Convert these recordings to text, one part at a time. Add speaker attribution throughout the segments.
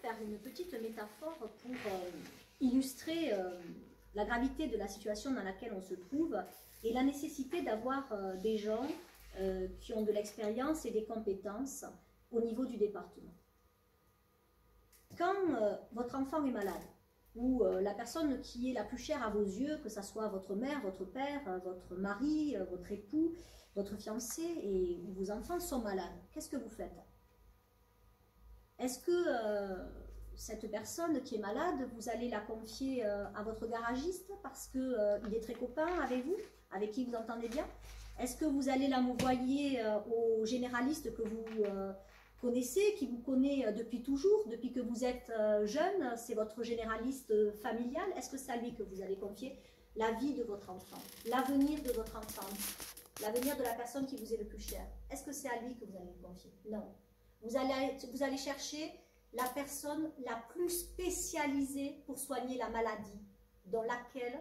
Speaker 1: faire une petite métaphore pour illustrer la gravité de la situation dans laquelle on se trouve et la nécessité d'avoir des gens qui ont de l'expérience et des compétences au niveau du département. Quand votre enfant est malade, ou la personne qui est la plus chère à vos yeux, que ce soit votre mère, votre père, votre mari, votre époux, votre fiancé et vos enfants sont malades, qu'est-ce que vous faites? Est-ce que cette personne qui est malade, vous allez la confier à votre garagiste parce qu'il est très copain avec vous, avec qui vous entendez bien? Est-ce que vous allez la m'envoyer au généraliste que vous connaissez, qui vous connaît depuis toujours, depuis que vous êtes jeune, c'est votre généraliste familial? Est-ce que c'est à lui que vous allez confier la vie de votre enfant, l'avenir de votre enfant, l'avenir de la personne qui vous est le plus chère? Est-ce que c'est à lui que vous allez le confier? Non. Vous allez chercher la personne la plus spécialisée pour soigner la maladie dans laquelle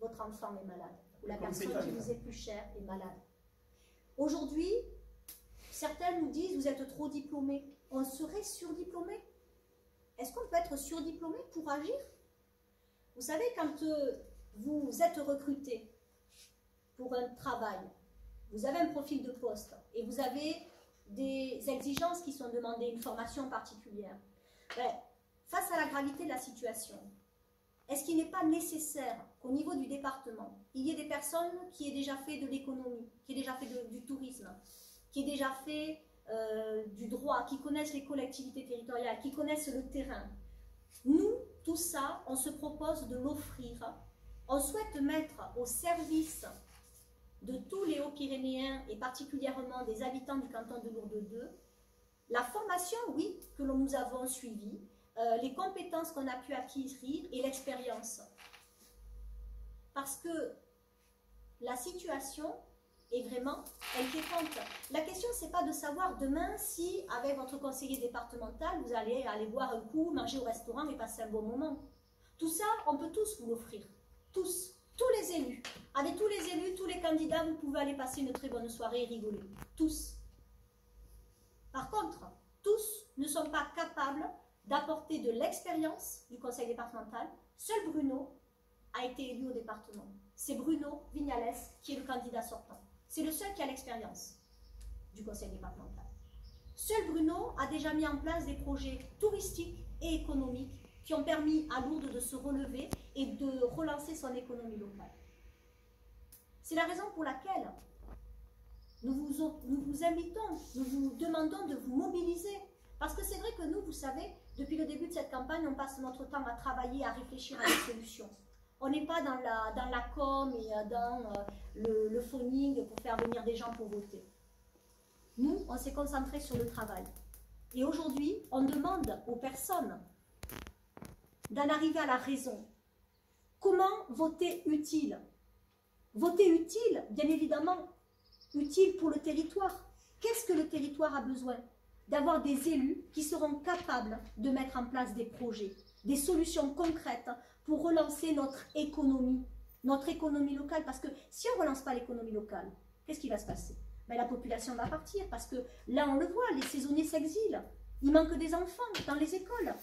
Speaker 1: votre enfant est malade, ou la personne qui vous est plus chère est malade. Aujourd'hui, certains nous disent, vous êtes trop diplômés. On serait surdiplômé? Est-ce qu'on peut être surdiplômé pour agir? Vous savez, quand vous êtes recruté pour un travail, vous avez un profil de poste et vous avez des exigences qui sont demandées, une formation particulière. Ben, face à la gravité de la situation, est-ce qu'il n'est pas nécessaire qu'au niveau du département, il y ait des personnes qui aient déjà fait de l'économie, qui aient déjà fait du tourisme, qui aient déjà fait du droit, qui connaissent les collectivités territoriales, qui connaissent le terrain? Nous, tout ça, on se propose de l'offrir. On souhaite mettre au service de tous les Hauts-Pyrénéens et particulièrement des habitants du canton de Lourdes 2, la formation, oui, que nous avons suivie, les compétences qu'on a pu acquérir et l'expérience. Parce que la situation est vraiment inquiétante. La question, c'est pas de savoir demain si, avec votre conseiller départemental, vous allez aller boire un coup, manger au restaurant et passer un bon moment. Tout ça, on peut tous vous l'offrir. Tous. Tous les élus. Avec tous les élus, tous les candidats, vous pouvez aller passer une très bonne soirée et rigoler. Tous. Par contre, tous ne sont pas capables d'apporter de l'expérience du conseil départemental. Seul Bruno a été élu au département. C'est Bruno Vignales qui est le candidat sortant. C'est le seul qui a l'expérience du conseil départemental. Seul Bruno a déjà mis en place des projets touristiques et économiques qui ont permis à Lourdes de se relever et de relancer son économie locale. C'est la raison pour laquelle nous vous invitons, nous vous demandons de vous mobiliser. Parce que c'est vrai que nous, vous savez, depuis le début de cette campagne, on passe notre temps à travailler, à réfléchir à des solutions. On n'est pas dans la com et dans le phoning pour faire venir des gens pour voter. Nous, on s'est concentré sur le travail. Et aujourd'hui, on demande aux personnes d'en arriver à la raison. Comment voter utile? Voter utile, bien évidemment, utile pour le territoire. Qu'est-ce que le territoire a besoin? D'avoir des élus qui seront capables de mettre en place des projets, des solutions concrètes pour relancer notre économie locale. Parce que si on ne relance pas l'économie locale, qu'est-ce qui va se passer? Ben, la population va partir parce que là, on le voit, les saisonniers s'exilent. Il manque des enfants dans les écoles.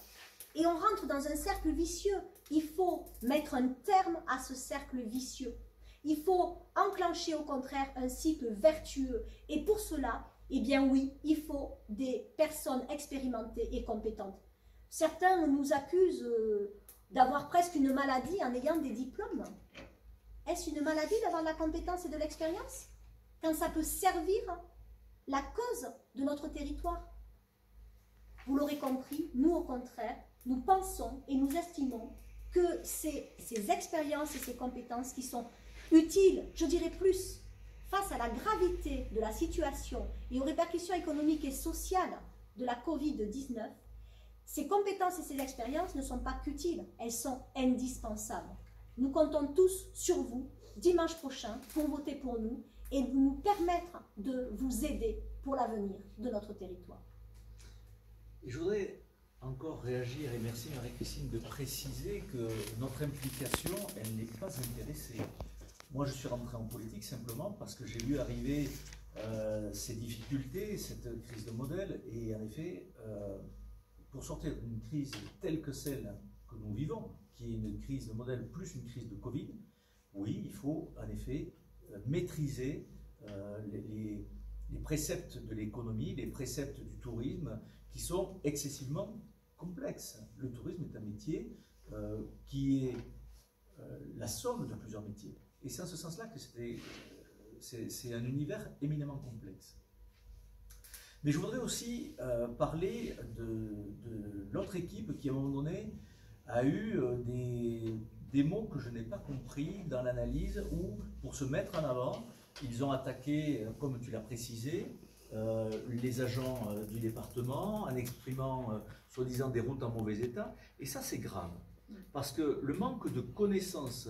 Speaker 1: Et on rentre dans un cercle vicieux. Il faut mettre un terme à ce cercle vicieux. Il faut enclencher au contraire un cycle vertueux. Et pour cela, eh bien oui, il faut des personnes expérimentées et compétentes. Certains nous accusent d'avoir presque une maladie en ayant des diplômes. Est-ce une maladie d'avoir de la compétence et de l'expérience quand ça peut servir la cause de notre territoire? Vous l'aurez compris, nous au contraire, nous pensons et nous estimons que c'est ces expériences et ces compétences qui sont utiles, je dirais plus, face à la gravité de la situation et aux répercussions économiques et sociales de la Covid-19. Ces compétences et ces expériences ne sont pas qu'utiles, elles sont indispensables. Nous comptons tous sur vous dimanche prochain pour voter pour nous et nous permettre de vous aider pour l'avenir de notre territoire.
Speaker 2: Je voudrais encore réagir et merci Marie-Christine de préciser que notre implication, elle n'est pas intéressée. Moi, je suis rentré en politique simplement parce que j'ai vu arriver ces difficultés, cette crise de modèle, et en effet, pour sortir d'une crise telle que celle que nous vivons, qui est une crise de modèle plus une crise de Covid, oui, il faut en effet maîtriser les préceptes de l'économie, les préceptes du tourisme qui sont excessivement complexes. Le tourisme est un métier qui est la somme de plusieurs métiers. Et c'est en ce sens-là que c'est un univers éminemment complexe. Mais je voudrais aussi parler de l'autre équipe qui, à un moment donné, a eu des mots que je n'ai pas compris dans l'analyse où, pour se mettre en avant, ils ont attaqué, comme tu l'as précisé, les agents du département en exprimant, soi-disant, des routes en mauvais état. Et ça, c'est grave. Parce que le manque de connaissances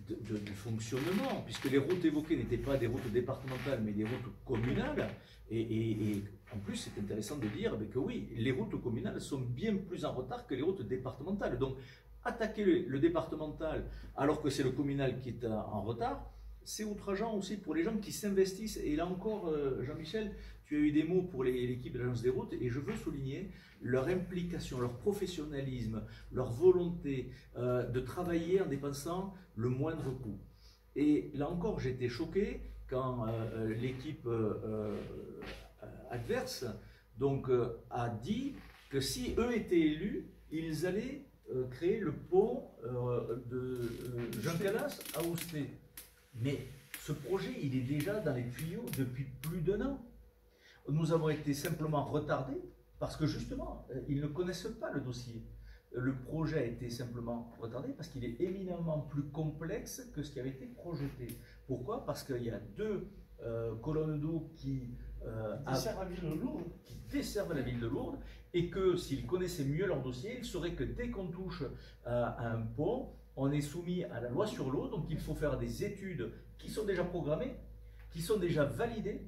Speaker 2: du fonctionnement, puisque les routes évoquées n'étaient pas des routes départementales, mais des routes communales, et en plus, c'est intéressant de dire que oui, les routes communales sont bien plus en retard que les routes départementales. Donc, attaquer le départemental alors que c'est le communal qui est en retard, c'est outrageant aussi pour les gens qui s'investissent. Et là encore, Jean-Michel, tu as eu des mots pour l'équipe de l'Agence des routes, et je veux souligner leur implication, leur professionnalisme, leur volonté de travailler en dépensant le moindre coût. Et là encore, j'ai été choqué quand l'équipe adverse donc, a dit que si eux étaient élus, ils allaient créer le pont de Jean Calas à Ousté. Mais ce projet, il est déjà dans les tuyaux depuis plus d'1 an. Nous avons été simplement retardés parce que justement, ils ne connaissent pas le dossier. Le projet a été simplement retardé parce qu'il est éminemment plus complexe que ce qui avait été projeté. Pourquoi? Parce qu'il y a 2 colonnes d'eau qui desservent la ville de Lourdes, et que s'ils connaissaient mieux leur dossier, ils sauraient que dès qu'on touche à un pont, on est soumis à la loi sur l'eau, donc il faut faire des études qui sont déjà programmées, qui sont déjà validées,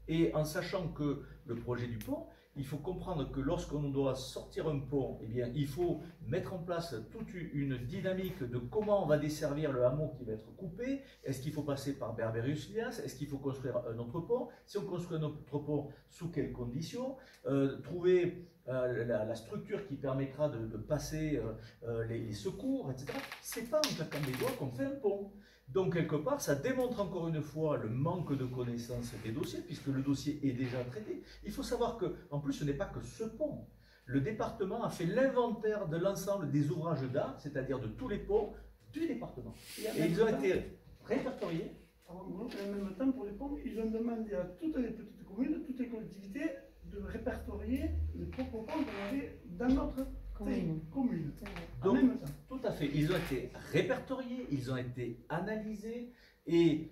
Speaker 2: et en sachant que le projet du pont, il faut comprendre que lorsqu'on doit sortir un pont, eh bien, il faut mettre en place toute une dynamique de comment on va desservir le hameau qui va être coupé. Est-ce qu'il faut passer par Berberius-Lias? Est-ce qu'il faut construire un autre pont? Si on construit un autre pont, sous quelles conditions? Trouver la structure qui permettra de passer les secours, etc. C'est pas en claquant des doigts qu'on fait un pont. Donc, quelque part, ça démontre encore une fois le manque de connaissance des dossiers, puisque le dossier est déjà traité. Il faut savoir qu'en plus, ce n'est pas que ce pont. Le département a fait l'inventaire de l'ensemble des ouvrages d'art, c'est-à-dire de tous les ponts du département. Et ils ont été répertoriés.
Speaker 3: En même temps, pour les ponts, ils ont demandé à toutes les petites communes, toutes les collectivités, de répertorier les propres ponts qu'on avait dans notre commune.
Speaker 2: Donc, en même temps. Tout à fait. Ils ont été répertoriés, ils ont été analysés et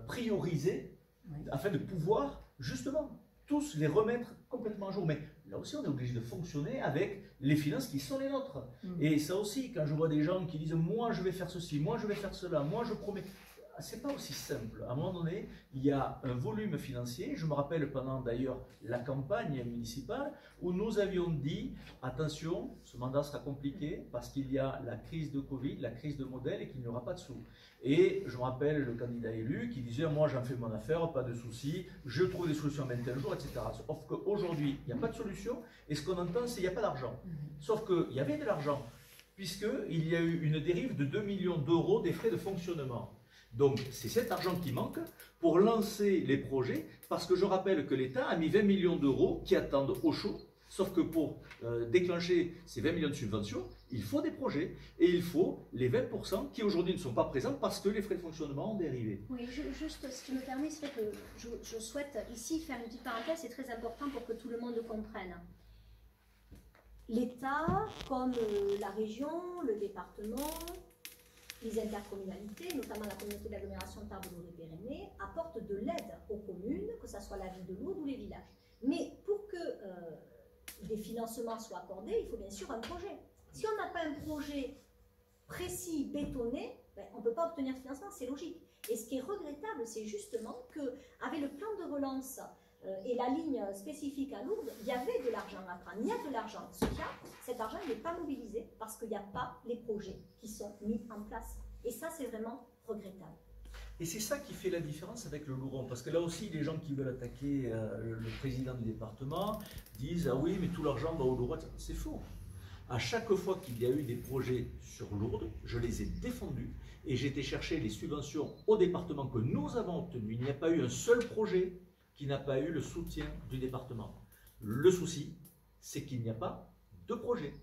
Speaker 2: priorisés, oui, afin de pouvoir justement tous les remettre complètement à jour. Mais là aussi, on est obligé de fonctionner avec les finances qui sont les nôtres. Et ça aussi, quand je vois des gens qui disent « moi je vais faire ceci, moi je vais faire cela, moi je promets », c'est pas aussi simple. À un moment donné, il y a un volume financier. Je me rappelle pendant d'ailleurs la campagne municipale où nous avions dit attention, ce mandat sera compliqué parce qu'il y a la crise de Covid, la crise de modèle et qu'il n'y aura pas de sous. Et je me rappelle le candidat élu qui disait moi j'en fais mon affaire, pas de souci, je trouve des solutions en 21 jours, etc. Sauf qu'aujourd'hui, il n'y a pas de solution et ce qu'on entend, c'est qu'il n'y a pas d'argent. Sauf qu'il y avait de l'argent puisqu'il y a eu une dérive de 2 millions d'euros des frais de fonctionnement. Donc, c'est cet argent qui manque pour lancer les projets, parce que je rappelle que l'État a mis 20 millions d'euros qui attendent au chaud, sauf que pour déclencher ces 20 millions de subventions, il faut des projets, et il faut les 20% qui aujourd'hui ne sont pas présents parce que les frais de fonctionnement ont dérivé.
Speaker 1: Oui, juste, si tu me permets, c'est vrai que je souhaite ici faire une petite parenthèse, c'est très important pour que tout le monde comprenne. L'État, comme la région, le département, les intercommunalités, notamment la communauté d'agglomération Tarbes-Lourdes-et-Pyrénées, apportent de l'aide aux communes, que ce soit la ville de Lourdes ou les villages. Mais pour que des financements soient accordés, il faut bien sûr un projet. Si on n'a pas un projet précis, bétonné, ben, on ne peut pas obtenir de financement, c'est logique. Et ce qui est regrettable, c'est justement qu'avec le plan de relance et la ligne spécifique à Lourdes, il y avait de l'argent à prendre. Il y a de l'argent. Ce qu'il y a, cet argent n'est pas mobilisé parce qu'il n'y a pas les projets qui sont mis en place. Et ça, c'est vraiment regrettable.
Speaker 2: Et c'est ça qui fait la différence avec le Louron. Parce que là aussi, les gens qui veulent attaquer le président du département disent « Ah oui, mais tout l'argent va au Louron ». C'est faux. À chaque fois qu'il y a eu des projets sur Lourdes, je les ai défendus et j'ai été chercher les subventions au département que nous avons obtenues. Il n'y a pas eu un seul projet qui n'a pas eu le soutien du département. Le souci, c'est qu'il n'y a pas de projet.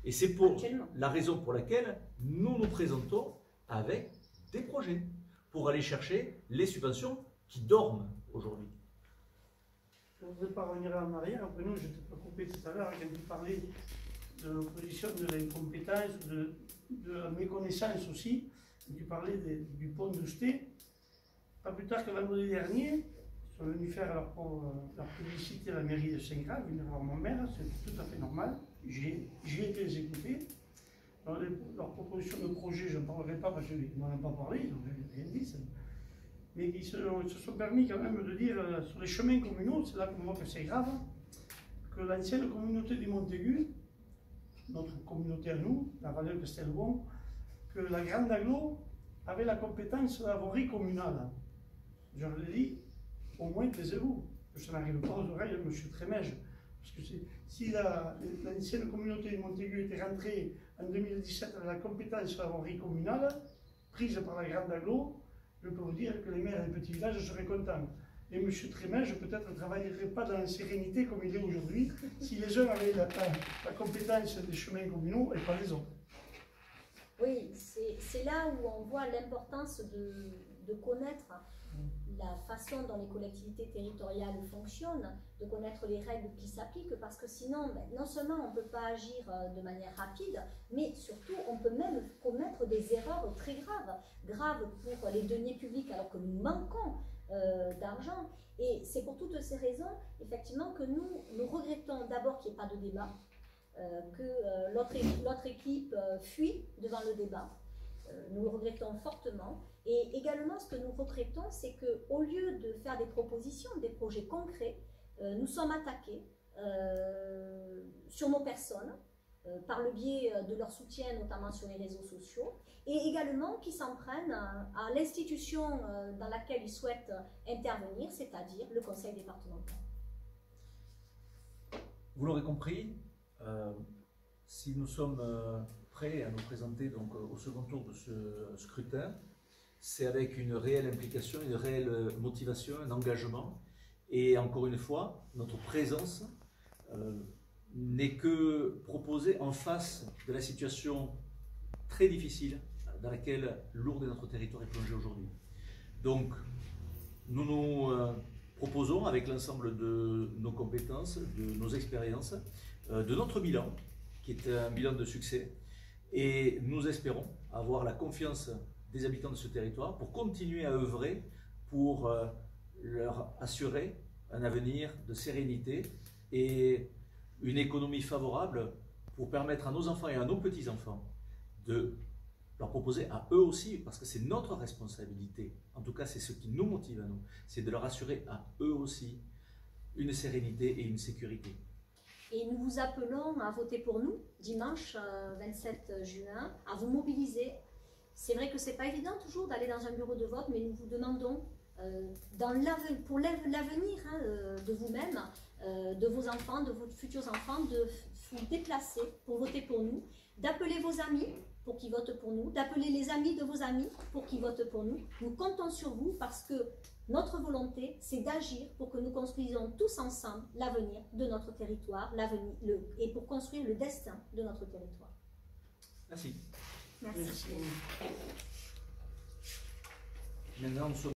Speaker 2: Et c'est pour la raison pour laquelle nous nous présentons avec des projets pour aller chercher les subventions qui dorment aujourd'hui.
Speaker 3: Je ne voudrais pas revenir en arrière. Après nous, je t'ai pas coupé tout à l'heure quand tu parlais de l'opposition, de l'incompétence, de la méconnaissance aussi. Tu parlais du pont d'Ousté. Pas plus tard que vendredi dernier, ils sont venus faire leur publicité à la mairie de Saint-Grave, venir voir mon maire, c'est tout à fait normal. J'ai été les écouter. Leur proposition de projet, je n'en parlerai pas parce qu'ils n'en ont pas parlé, ils n'ont rien dit. Mais ils se sont permis quand même de dire sur les chemins communaux, c'est là qu'on voit que c'est grave, que l'ancienne communauté du Montaigu, notre communauté à nous, la vallée de Castelbon, que la Grande Aglo avait la compétence de la voirie communale. Je leur ai dit, au moins taisez-vous, que ça n'arrive pas aux oreilles de M. Trémège. Parce que si l'ancienne communauté du Montaigu était rentrée en 2017 avec la compétence de la voirie communale, prise par la Grande Aglo, je peux vous dire que les maires des petits villages seraient contents. Et M. Trémège peut-être ne travaillerait pas dans la sérénité comme il est aujourd'hui, si les uns avaient la compétence des chemins communaux et pas les autres.
Speaker 1: Oui, c'est là où on voit l'importance de connaître la façon dont les collectivités territoriales fonctionnent, de connaître les règles qui s'appliquent, parce que sinon, non seulement on ne peut pas agir de manière rapide, mais surtout on peut même commettre des erreurs très graves pour les deniers publics, alors que nous manquons d'argent. Et c'est pour toutes ces raisons, effectivement, que nous regrettons d'abord qu'il n'y ait pas de débat, que l'autre équipe fuit devant le débat. Nous le regrettons fortement. Et également, ce que nous regrettons, c'est qu'au lieu de faire des propositions, des projets concrets, nous sommes attaqués sur nos personnes, par le biais de leur soutien, notamment sur les réseaux sociaux, et également qui s'en prennent à l'institution dans laquelle ils souhaitent intervenir, c'est-à-dire le conseil départemental.
Speaker 2: Vous l'aurez compris, si nous sommes prêts à nous présenter donc, au second tour de ce scrutin, c'est avec une réelle implication, une réelle motivation, un engagement. Et encore une fois, notre présence n'est que proposée en face de la situation très difficile dans laquelle Lourdes et notre territoire est plongé aujourd'hui. Donc, nous nous proposons, avec l'ensemble de nos compétences, de nos expériences, de notre bilan, qui est un bilan de succès, et nous espérons avoir la confiance des habitants de ce territoire pour continuer à œuvrer pour leur assurer un avenir de sérénité et une économie favorable pour permettre à nos enfants et à nos petits-enfants de leur proposer à eux aussi, parce que c'est notre responsabilité, en tout cas c'est ce qui nous motive à nous, c'est de leur assurer à eux aussi une sérénité et une sécurité.
Speaker 1: Et nous vous appelons à voter pour nous, dimanche 27 juin, à vous mobiliser. C'est vrai que ce n'est pas évident toujours d'aller dans un bureau de vote, mais nous vous demandons, pour l'avenir de vous-même, de vos enfants, de vos futurs enfants, de vous déplacer pour voter pour nous, d'appeler vos amis pour qu'ils votent pour nous, d'appeler les amis de vos amis pour qu'ils votent pour nous. Nous comptons sur vous parce que notre volonté, c'est d'agir pour que nous construisons tous ensemble l'avenir de notre territoire, et pour construire le destin de notre territoire.
Speaker 2: Merci.
Speaker 1: Merci.
Speaker 3: Merci.
Speaker 2: Maintenant, nous sommes